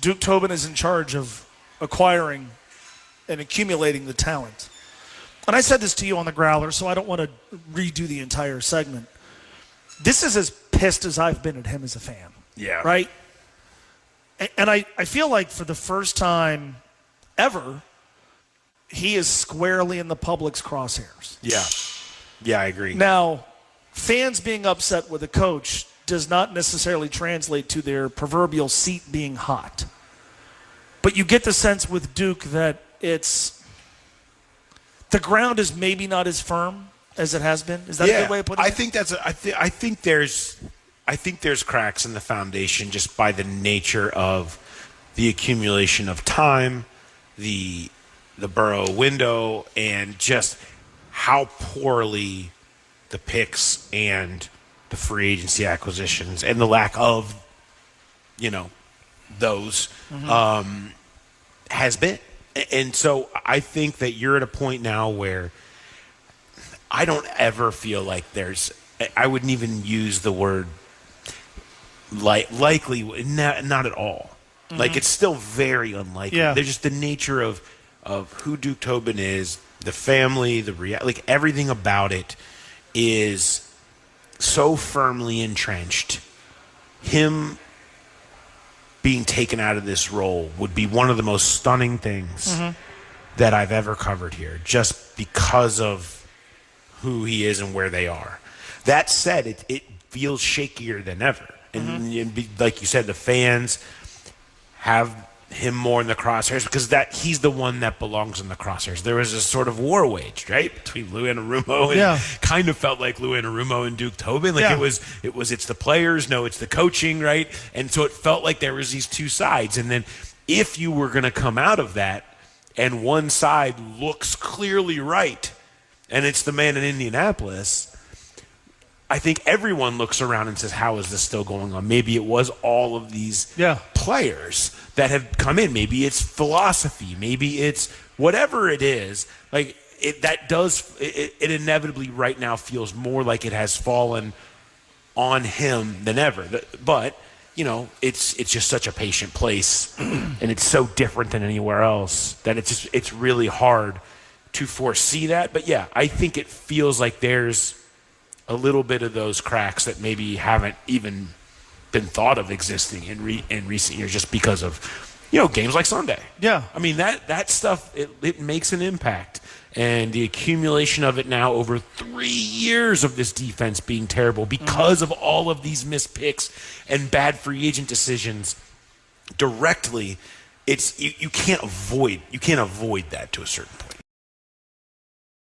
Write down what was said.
Duke Tobin is in charge of acquiring and accumulating the talent. And I said this to you on the Growler, so I don't want to redo the entire segment. This is as pissed as I've been at him as a fan. Yeah. Right? And I feel like for the first time ever, he is squarely in the public's crosshairs. Yeah. Yeah, I agree. Now, fans being upset with a coach does not necessarily translate to their proverbial seat being hot. But you get the sense with Duke that the ground is maybe not as firm as it has been. Is that a good way of putting it? I think there's cracks in the foundation just by the nature of the accumulation of time, the Burrow window, and just how poorly the picks and the free agency acquisitions and the lack of, those has been. And so I think that you're at a point now where I don't ever feel like I wouldn't even use the word likely, not at all. Mm-hmm. Like, it's still very unlikely. Yeah. There's just the nature of who Duke Tobin is, the family, like everything about it is so firmly entrenched. Him being taken out of this role would be one of the most stunning things that I've ever covered here, just because of who he is and where they are. That said, it feels shakier than ever. And like you said, the fans have him more in the crosshairs because he's the one that belongs in the crosshairs. There was a sort of war waged, right, between Lou Anarumo and kind of felt like Lou Anarumo and Duke Tobin. Like it's the players, no, it's the coaching, right? And so it felt like there was these two sides. And then if you were going to come out of that and one side looks clearly right, and it's the man in Indianapolis, I think everyone looks around and says, how is this still going on? Maybe it was all of these players that have come in. Maybe it's philosophy. Maybe it's whatever it is. Like it inevitably right now feels more like it has fallen on him than ever. But, it's just such a patient place, and it's so different than anywhere else that it's really hard to foresee that. But, yeah, I think it feels like there's a little bit of those cracks that maybe haven't even been thought of existing in recent years just because of, games like Sunday. Yeah. I mean, that stuff, it makes an impact. And the accumulation of it now over 3 years of this defense being terrible because of all of these missed picks and bad free agent decisions directly, you can't avoid that to a certain point.